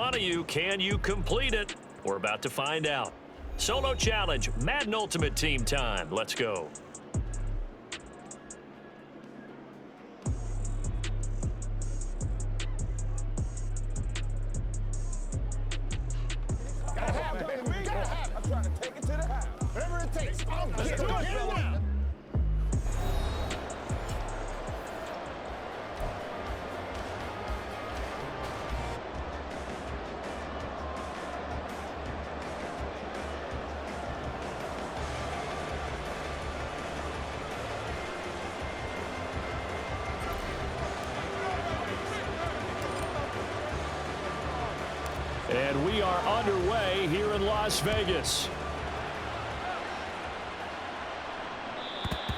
front of you. Can you complete it? We're about to find out. Solo challenge, Madden Ultimate Team time. Let's go. I'm trying to take it to the house. Whatever it takes. Let's do it. And we are underway here in Las Vegas.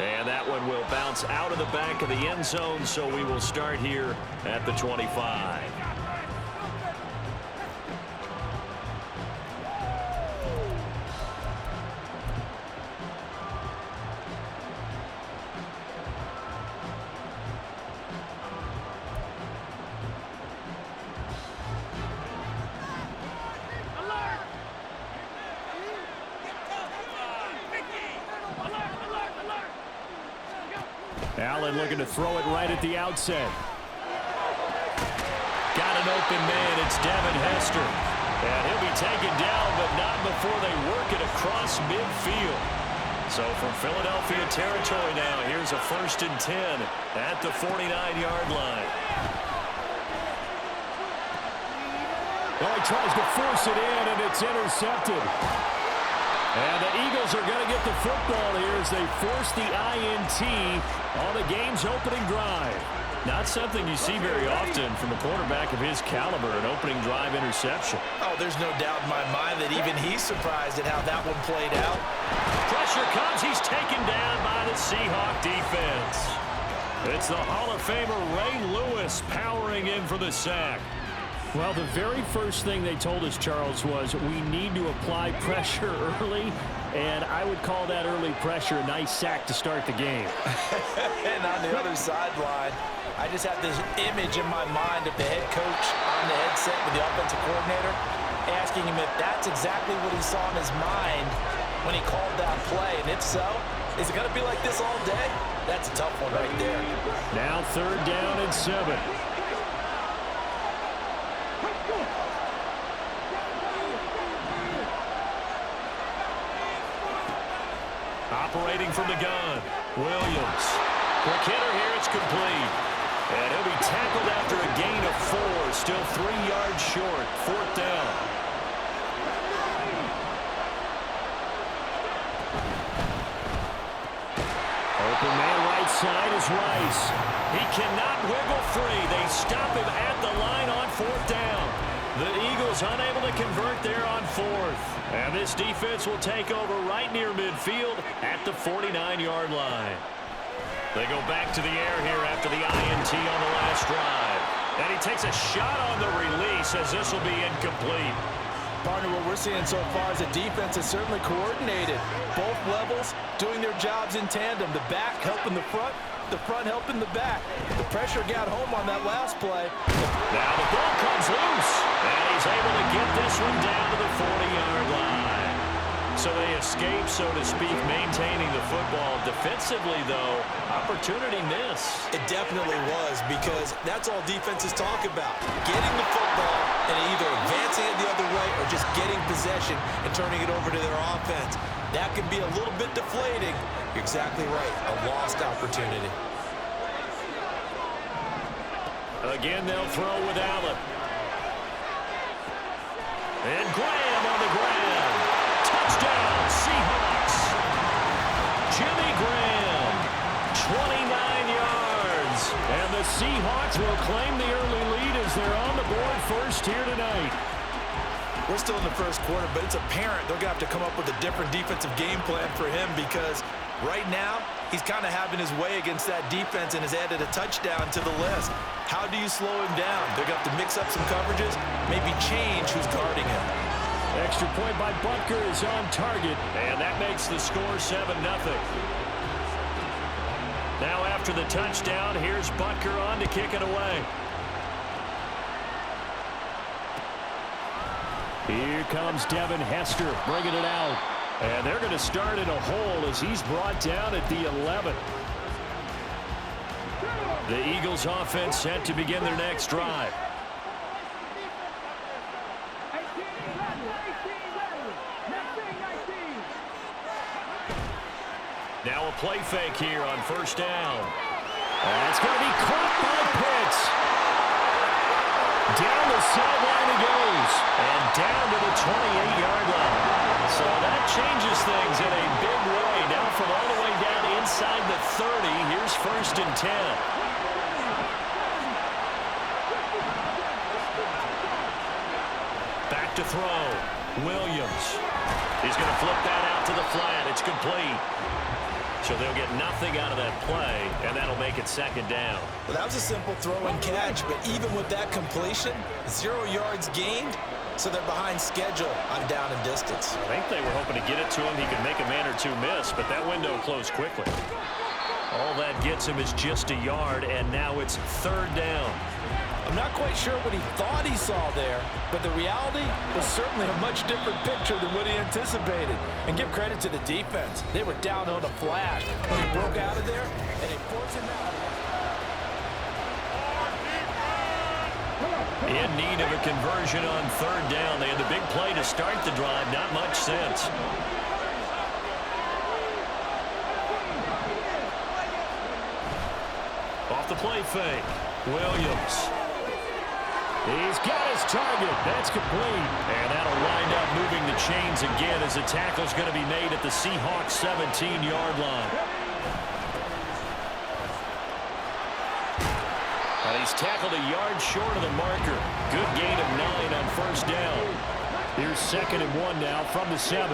And that one will bounce out of the back of the end zone, so we will start here at the 25. Allen looking to throw it right at the outset. Got an open man. It's Devin Hester. And he'll be taken down, but not before they work it across midfield. So from Philadelphia territory now, here's a 1st and 10 at the 49-yard line. Well, he tries to force it in, and it's intercepted. And the Eagles are going to get the football here as they force the INT on the game's opening drive. Not something you see very often from a quarterback of his caliber, an opening drive interception. Oh, there's no doubt in my mind that even he's surprised at how that one played out. Pressure comes. He's taken down by the Seahawk defense. It's the Hall of Famer Ray Lewis powering in for the sack. Well, the very first thing they told us, Charles, was we need to apply pressure early, and I would call that early pressure a nice sack to start the game. And on the other sideline, I just have this image in my mind of the head coach on the headset with the offensive coordinator asking him if that's exactly what he saw in his mind when he called that play. And if so, is it going to be like this all day? That's a tough one right there. Now 3rd down and 7. Operating from the gun, Williams. Quick hitter here, it's complete. And he'll be tackled after a gain of 4, still 3 yards short, 4th down. Open man right side is Rice. He cannot wiggle free. They stop him at the line on 4th down. The Eagles unable to convert there on 4th. And this defense will take over right near midfield at the 49-yard line. They go back to the air here after the INT on the last drive. And he takes a shot on the release as this will be incomplete. Partner, what we're seeing so far is the defense is certainly coordinated. Both levels doing their jobs in tandem. The back helping the front helping the back. The pressure got home on that last play. Now the ball comes loose. And he's able to get this one down to the 40-yard line. So they escape, so to speak, maintaining the football. Defensively, though, opportunity miss. It definitely was, because that's all defenses talk about. Getting the football and either advancing it the other way or just getting possession and turning it over to their offense. That can be a little bit deflating. You're exactly right. A lost opportunity. Again, they'll throw with Allen. And Graham on the ground. Touchdown, Seahawks. Jimmy Graham, 29 yards. And the Seahawks will claim the early lead as they're on the board first here tonight. We're still in the first quarter, but it's apparent they're going to have to come up with a different defensive game plan for him, because right now he's kind of having his way against that defense and has added a touchdown to the list. How do you slow him down? They're going to have to mix up some coverages, maybe change who's guarding him. Extra point by Butker is on target. And that makes the score 7-0. Now after the touchdown, here's Butker on to kick it away. Here comes Devin Hester bringing it out. And they're going to start in a hole as he's brought down at the 11. The Eagles offense set to begin their next drive. Now a play fake here on first down. That's going to be caught by Pitts. Down the sideline he goes. And down to the 28-yard line. So that changes things in a big way. Now from all the way down inside the 30, here's first and 10. Back to throw. Williams. He's going to flip that out to the flat. It's complete. So they'll get nothing out of that play, and that'll make it second down. Well, that was a simple throw and catch, but even with that completion, 0 yards gained, so they're behind schedule on down and distance. I think they were hoping to get it to him. He could make a man or two miss, but that window closed quickly. All that gets him is just a yard, and now it's third down. I'm not quite sure what he thought he saw there, but the reality was certainly a much different picture than what he anticipated. And give credit to the defense. They were down on a flash when he broke out of there, and they forced him out. In need of a conversion on third down. They had the big play to start the drive. Not much sense. Off the play fake. Williams. He's got his target. That's complete. And that'll wind up moving the chains again as the tackle's going to be made at the Seahawks 17-yard line. And he's tackled a yard short of the marker. Good gain of 9 on first down. Here's second and 1 now from the 7.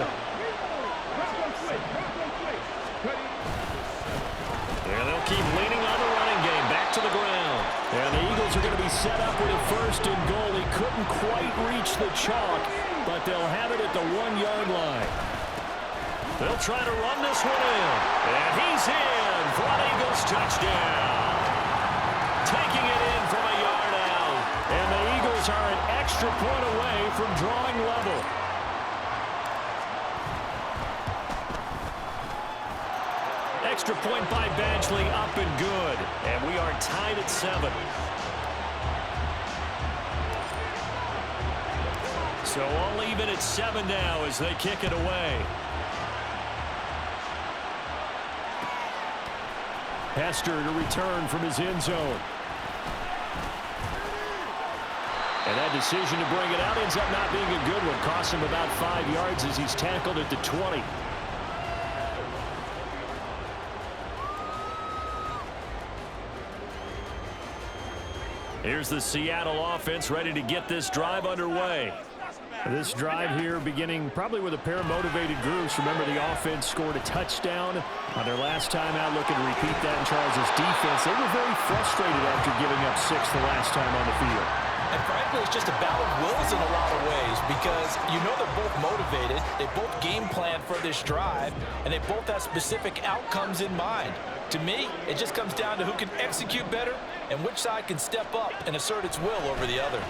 And they'll keep leaning on the running game. Back to the ground. And the Eagles are going to be set up with a first and goal. He couldn't quite reach the chalk, but they'll have it at the 1-yard line. They'll try to run this one in. And he's in for an Eagles touchdown. Taking it in from a yard out. And the Eagles are an extra point away from drawing level. Extra point by Badgley, up and good. And we are tied at 7. So all even at 7 now as they kick it away. Hester to return from his end zone. And that decision to bring it out ends up not being a good one. Costs him about 5 yards as he's tackled at the 20. Here's the Seattle offense ready to get this drive underway. This drive here beginning probably with a pair of motivated groups. Remember, the offense scored a touchdown on their last time out, looking to repeat that in Charles' defense. They were very frustrated after giving up 6 the last time on the field. And frankly, it's just a battle of wills in a lot of ways because you know they're both motivated, they both game plan for this drive, and they both have specific outcomes in mind. To me, it just comes down to who can execute better and which side can step up and assert its will over the other.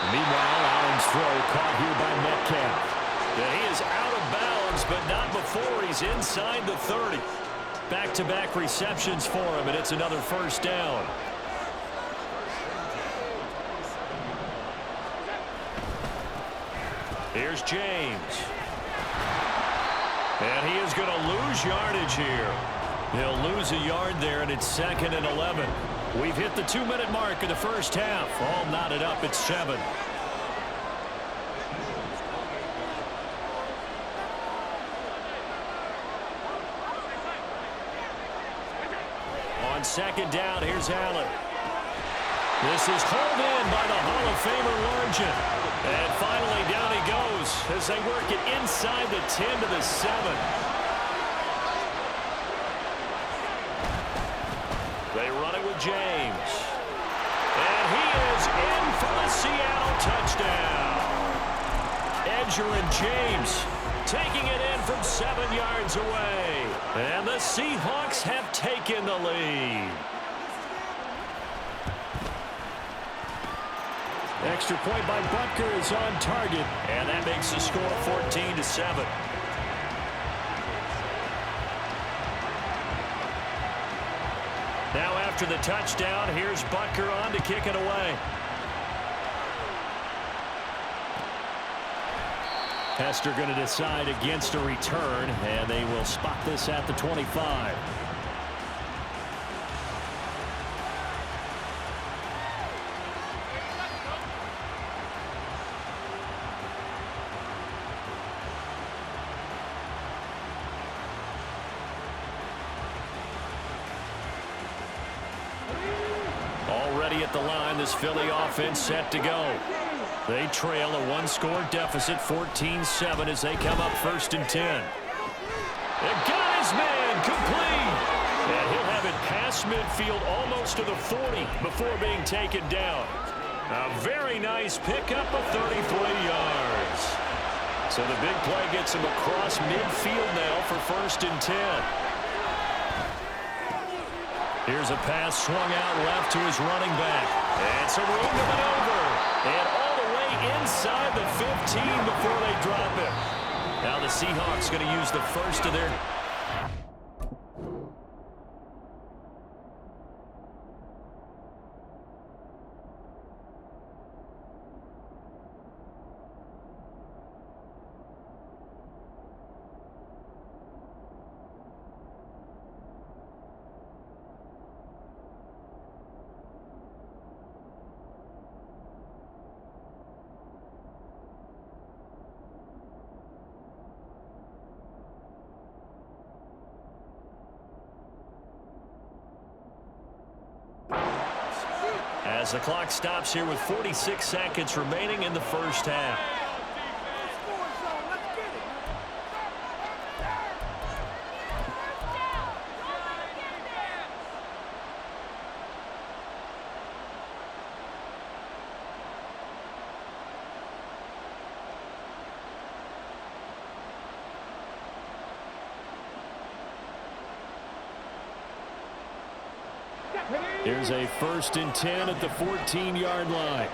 Meanwhile, Allen's throw caught here by Metcalf. Yeah, he is out of bounds, but not before he's inside the 30. Back-to-back receptions for him, and it's another first down. Here's James. And he is going to lose yardage here. He'll lose a yard there, and it's 2nd and 11. We've hit the 2-minute mark of the first half. All knotted up at 7. On second down, here's Allen. This is hauled in by the Hall of Famer Largent. And finally down he goes as they work it inside the 10 to the 7. They run it with James. And he is in for the Seattle touchdown. Edger and James taking it in from 7 yards away. And the Seahawks have taken the lead. Extra point by Butker is on target. And that makes the score 14-7. Now after the touchdown, here's Butker on to kick it away. Hester going to decide against a return, and they will spot this at the 25. Already at the line, this Philly offense set to go. They trail a one-score deficit, 14-7, as they come up 1st and 10. They've got his man complete. And he'll have it past midfield almost to the 40 before being taken down. A very nice pickup of 33 yards. So the big play gets him across midfield now for 1st and 10. Here's a pass swung out left to his running back. And some room to maneuver. And all the way inside the 15 before they drop it. Now the Seahawks going to use the first of their... As the clock stops here with 46 seconds remaining in the first half. Here's a 1st and 10 at the 14-yard line.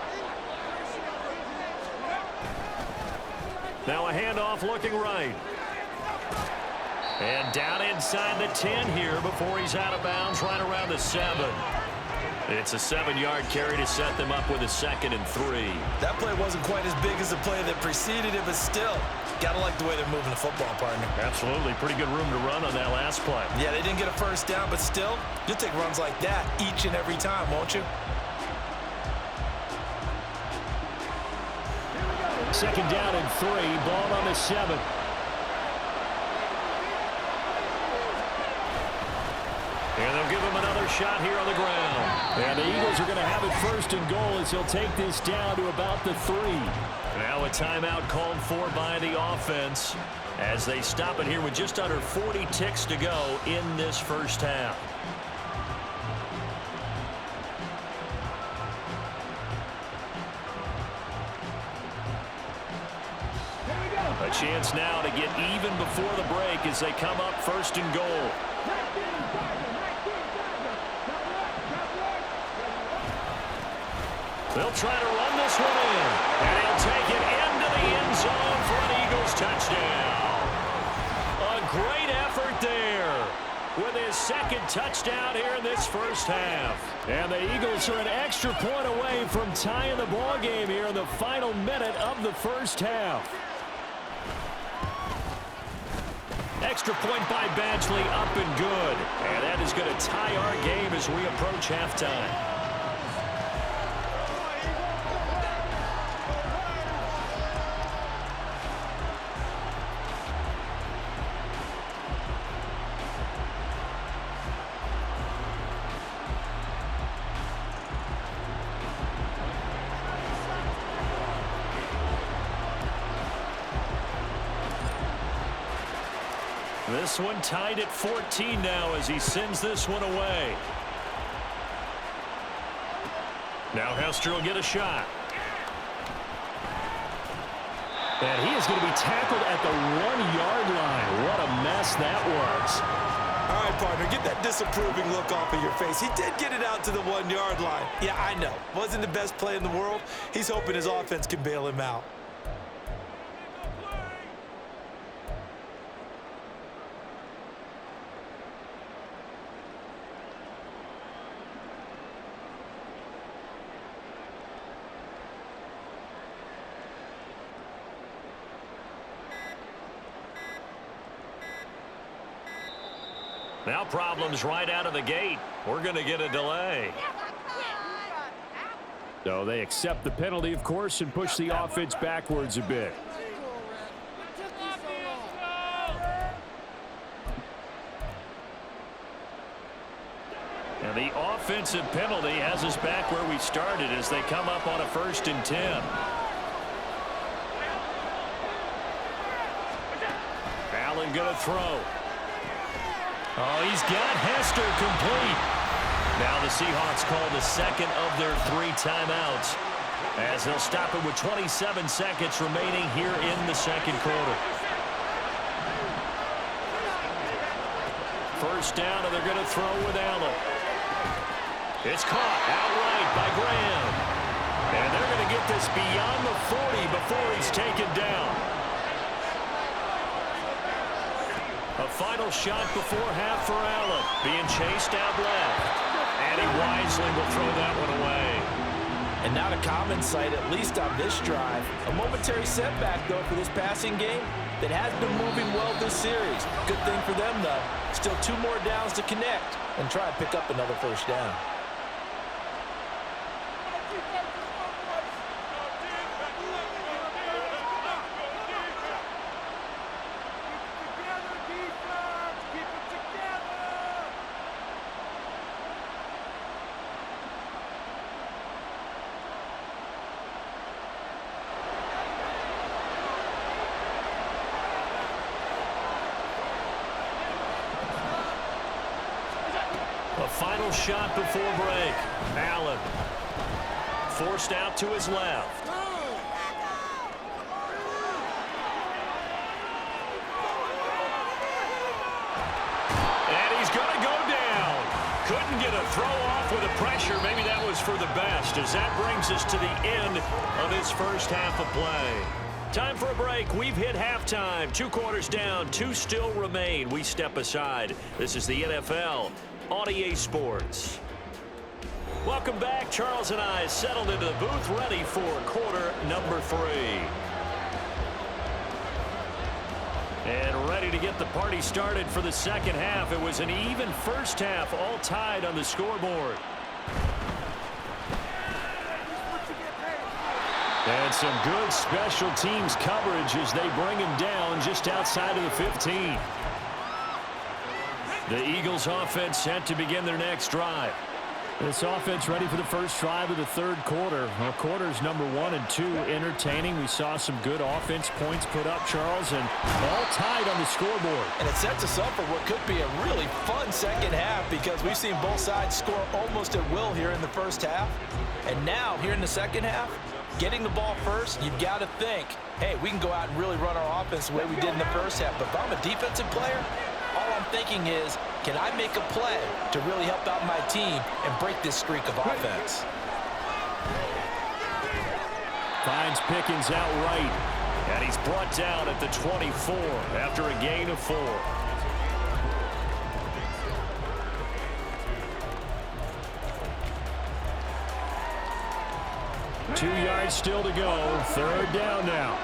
Now a handoff looking right. And down inside the 10 here before he's out of bounds right around the 7. It's a 7-yard carry to set them up with a 2nd and 3. That play wasn't quite as big as the play that preceded it, but still, gotta like the way they're moving the football, partner. Absolutely. Pretty good room to run on that last play. Yeah, they didn't get a first down, but still, you'll take runs like that each and every time, won't you? 2nd down and 3. Ball on the 7. And they'll give him another shot here on the ground. And the Eagles are going to have it 1st and goal as he'll take this down to about the 3. Now a timeout called for by the offense as they stop it here with just under 40 ticks to go in this first half. A chance now to get even before the break as they come up 1st and goal. They'll try to run this one in. And he'll take it into the end zone for an Eagles touchdown. A great effort there with his 2nd touchdown here in this first half. And the Eagles are an extra point away from tying the ball game here in the final minute of the first half. Extra point by Badgley, up and good. And that is going to tie our game as we approach halftime. This one tied at 14 now as he sends this one away. Now Hester will get a shot. And he is going to be tackled at the 1-yard line. What a mess that was. All right, partner, get that disapproving look off of your face. He did get it out to the 1-yard line. Yeah, I know. Wasn't the best play in the world. He's hoping his offense can bail him out. Now problems right out of the gate. We're going to get a delay. So they accept the penalty, of course, and push the offense backwards a bit. And the offensive penalty has us back where we started as they come up on a 1st and 10. Allen going to throw. Oh, he's got Hester complete. Now the Seahawks call the second of their 3 timeouts as they'll stop it with 27 seconds remaining here in the 2nd quarter. 1st down, and they're going to throw with Allen. It's caught outright by Graham. And they're going to get this beyond the 40 before he's taken down. A final shot before half for Allen. Being chased out left. And he wisely will throw that one away. And not a common sight, at least on this drive. A momentary setback, though, for this passing game that has been moving well this series. Good thing for them, though. Still 2 more downs to connect and try and pick up another 1st down. A final shot before break. Allen forced out to his left. And he's going to go down. Couldn't get a throw off with the pressure. Maybe that was for the best, as that brings us to the end of this 1st half of play. Time for a break. We've hit halftime. 2 quarters down. 2 still remain. We step aside. This is the NFL on EA Sports. Welcome back. Charles and I settled into the booth, ready for quarter number 3. And ready to get the party started for the 2nd half. It was an even 1st half, all tied on the scoreboard. And some good special teams coverage as they bring him down just outside of the 15. The Eagles offense set to begin their next drive. This offense ready for the first drive of the 3rd quarter. Well, quarters number 1 and 2 entertaining. We saw some good offense points put up, Charles, and all tied on the scoreboard. And it sets us up for what could be a really fun 2nd half because we've seen both sides score almost at will here in the 1st half. And now, here in the 2nd half, getting the ball first, you've got to think, hey, we can go out and really run our offense the way we did in the 1st half. But if I'm a defensive player, all I'm thinking is, can I make a play to really help out my team and break this streak of offense? Finds Pickens outright. And he's brought down at the 24 after a gain of 4. Two yards still to go. 3rd down now.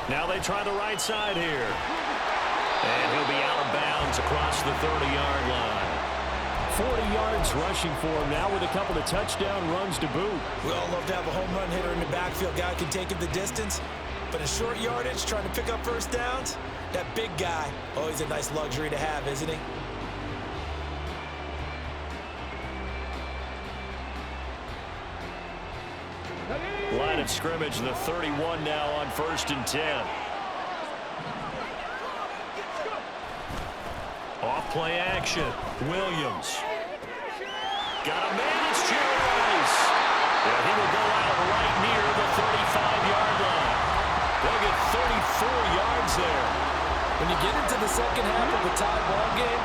Now they try the right side here. And he'll be out of bounds across the 30-yard line. 40 yards rushing for him now with a couple of touchdown runs to boot. We all love to have a home run hitter in the backfield. Guy can take it the distance. But in short yardage, trying to pick up 1st downs, that big guy, always a nice luxury to have, isn't he? Line of scrimmage, the 31 now on 1st and 10. Off play action. Williams. Got a man. It's Jerry Rice. And he will go out right near the 35-yard line. They'll get 34 yards second half of a tie ball game,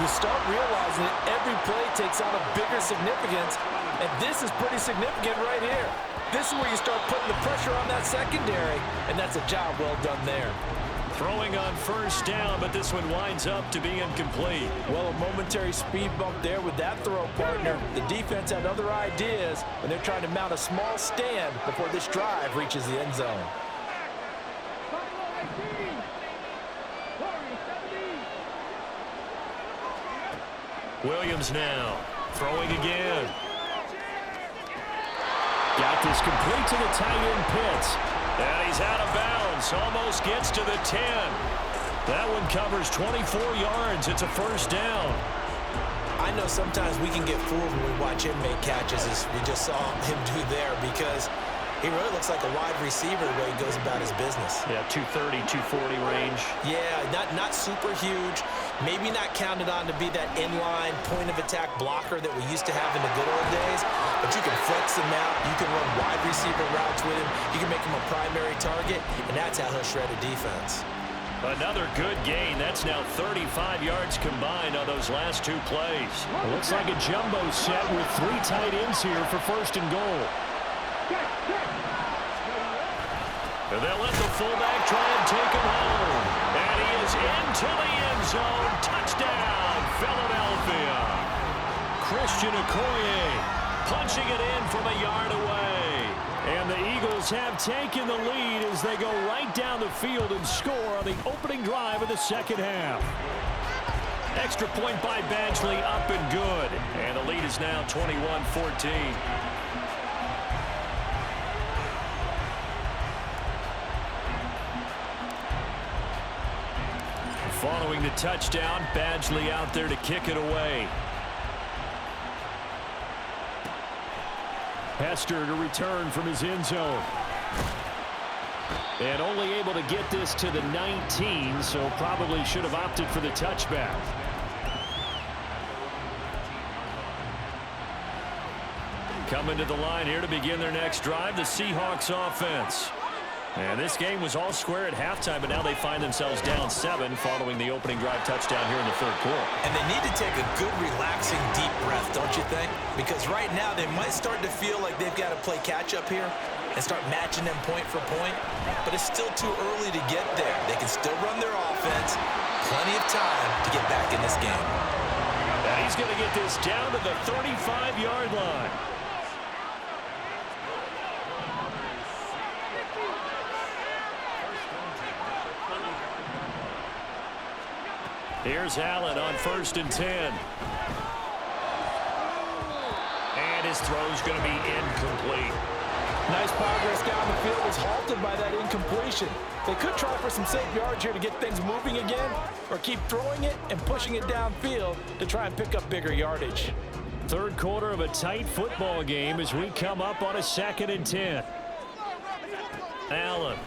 you start realizing that every play takes on a bigger significance, and this is pretty significant right here. This is where you start putting the pressure on that secondary, and that's a job well done there. Throwing on first down, but this one winds up to be incomplete. Well, a momentary speed bump there with that throw partner. The defense had other ideas when they're trying to mount a small stand before this drive reaches the end zone. Williams now throwing again. Got this complete to the tight end Pitts. And he's out of bounds. Almost gets to the 10. That one covers 24 yards. It's a first down. I know sometimes we can get fooled when we watch him make catches, as we just saw him do there, because he really looks like a wide receiver the way he goes about his business. Yeah, 230, 240 range. Yeah, not super huge. Maybe not counted on to be that inline point-of-attack blocker that we used to have in the good old days, but you can flex him out. You can run wide receiver routes with him. You can make him a primary target, and that's how he'll shred a defense. Another good gain. That's now 35 yards combined on those last two plays. It looks like a jumbo set with 3 tight ends here for first and goal. And they'll let the fullback try and take him home. And he is into the end zone. Touchdown, Philadelphia. Christian Okoye punching it in from a yard away. And the Eagles have taken the lead as they go right down the field and score on the opening drive of the second half. Extra point by Badgley, up and good. And the lead is now 21-14. Following the touchdown, Badgley out there to kick it away. Hester to return from his end zone. And only able to get this to the 19, so probably should have opted for the touchback. Coming to the line here to begin their next drive, the Seahawks offense. And this game was all square at halftime, but now they find themselves down 7 following the opening drive touchdown here in the third quarter. And they need to take a good, relaxing, deep breath, don't you think? Because right now they might start to feel like they've got to play catch-up here and start matching them point for point. But it's still too early to get there. They can still run their offense. Plenty of time to get back in this game. And he's going to get this down to the 35-yard line. Here's Allen on 1st and 10. And his throw's going to be incomplete. Nice progress down the field was halted by that incompletion. They could try for some safe yards here to get things moving again, or keep throwing it and pushing it downfield to try and pick up bigger yardage. Third quarter of a tight football game as we come up on a 2nd and 10. Allen.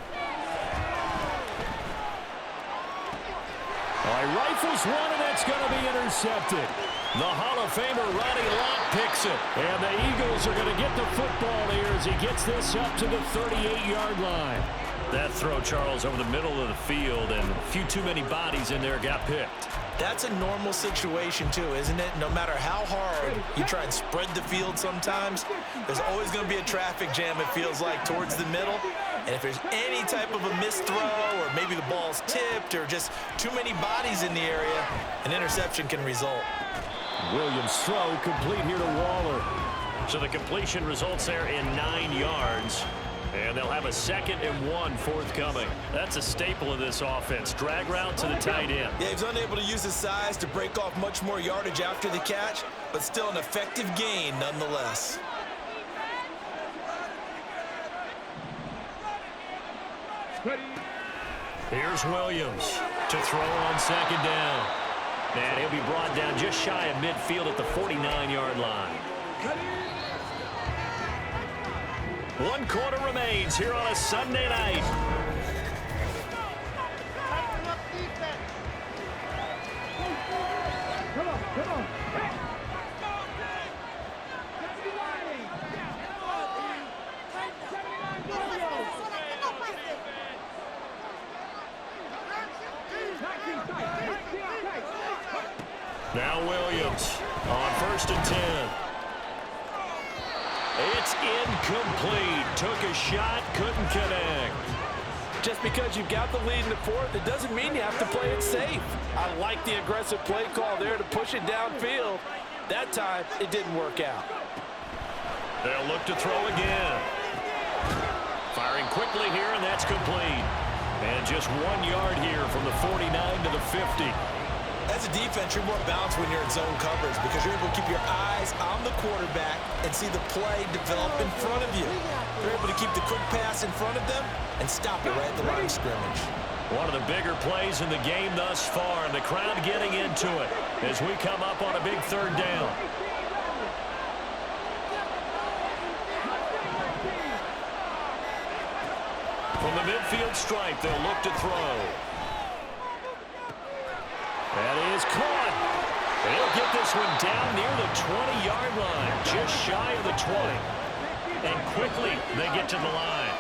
Rifles one, and that's going to be intercepted. The Hall of Famer Ronnie Lott picks it. And the Eagles are going to get the football here as he gets this up to the 38-yard line. That throw, Charles, over the middle of the field, and a few too many bodies in there got picked. That's a normal situation, too, isn't it? No matter how hard you try and spread the field sometimes, there's always going to be a traffic jam, it feels like, towards the middle. And if there's any type of a missed throw, or maybe the ball's tipped, or just too many bodies in the area, an interception can result. Williams' throw complete here to Waller. So the completion results there in 9 yards. And they'll have a 2nd and 1 forthcoming. That's a staple of this offense. Drag route to the tight end. Yeah, he's unable to use his size to break off much more yardage after the catch, but still an effective gain nonetheless. Here's Williams to throw on 2nd down. And he'll be brought down just shy of midfield at the 49-yard line. 1 quarter remains here on a Sunday night. Come on. Now Williams on 1st and 10. It's incomplete. Took a shot, couldn't connect. Just because you've got the lead in the fourth, it doesn't mean you have to play it safe. I like the aggressive play call there to push it downfield. That time, it didn't work out. They'll look to throw again. Firing quickly here, and that's complete. And just 1 yard here from the 49 to the 50. As a defense, you're more balanced when you're in zone coverage because you're able to keep your eyes on the quarterback and see the play develop in front of you. They're able to keep the quick pass in front of them and stop it right at the line of scrimmage. One of the bigger plays in the game thus far, and the crowd getting into it as we come up on a big 3rd down. From the midfield stripe, they'll look to throw. That is caught. They'll get this one down near the 20-yard line, just shy of the 20. And quickly, they get to the line.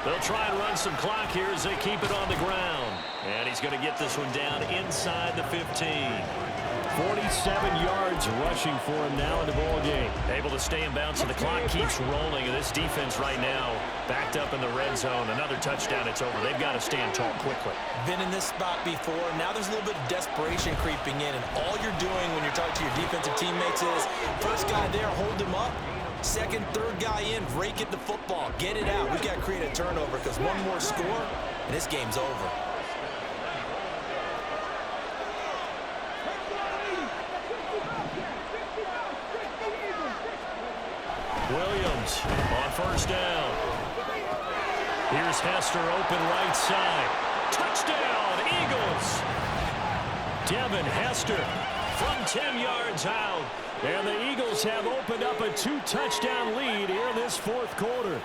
They'll try and run some clock here as they keep it on the ground. And he's going to get this one down inside the 15. 47 yards rushing for him now in the ball game. Able to stay in bounds, and the clock keeps rolling. And this defense right now backed up in the red zone. Another touchdown, it's over. They've got to stand tall quickly. Been in this spot before. Now there's a little bit of desperation creeping in. And all you're doing when you're talking to your defensive teammates is, first guy there, hold him up. Second, third guy in, break it the football. Get it out. We've got to create a turnover because one more score, and this game's over. Williams on 1st down. Here's Hester open right side. Touchdown, Eagles. Devin Hester from 10 yards out. And the Eagles have opened up a 2-touchdown lead here in this 4th quarter.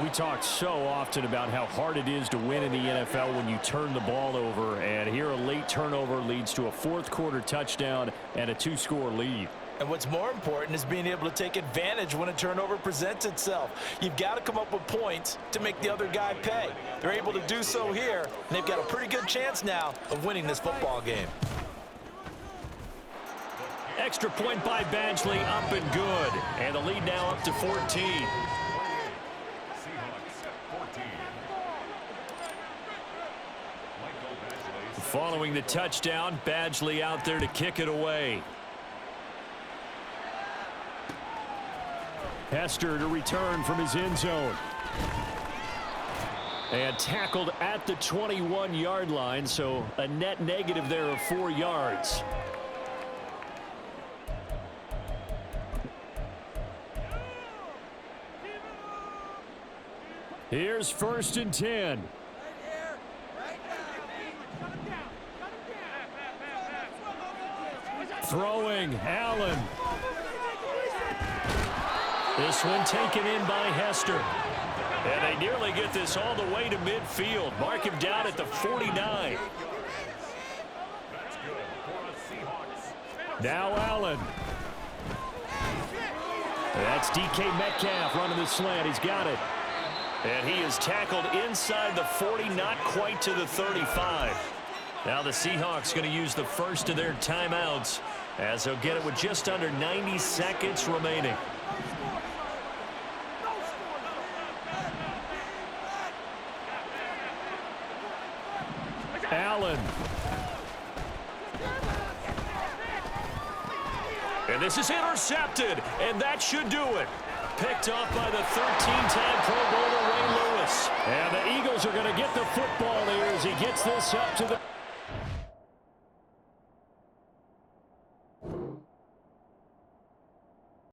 We talk so often about how hard it is to win in the NFL when you turn the ball over. And here a late turnover leads to a 4th quarter touchdown and a 2-score lead. And what's more important is being able to take advantage when a turnover presents itself. You've got to come up with points to make the other guy pay. They're able to do so here, and they've got a pretty good chance now of winning this football game. Extra point by Badgley, up and good. And the lead now up to 14. Following the touchdown, Badgley out there to kick it away. Hester to return from his end zone. And tackled at the 21-yard line, so a net negative there of 4 yards. Here's 1st and 10. Throwing, Allen. This one taken in by Hester. And they nearly get this all the way to midfield. Mark him down at the 49. Now Allen. That's DK Metcalf running the slant. He's got it. And he is tackled inside the 40, not quite to the 35. Now the Seahawks going to use the first of their timeouts as they'll get it with just under 90 seconds remaining. Allen. And this is intercepted, and that should do it. Picked off by the 13-time Pro Bowler Ray Lewis. And the Eagles are going to get the football here as he gets this up to the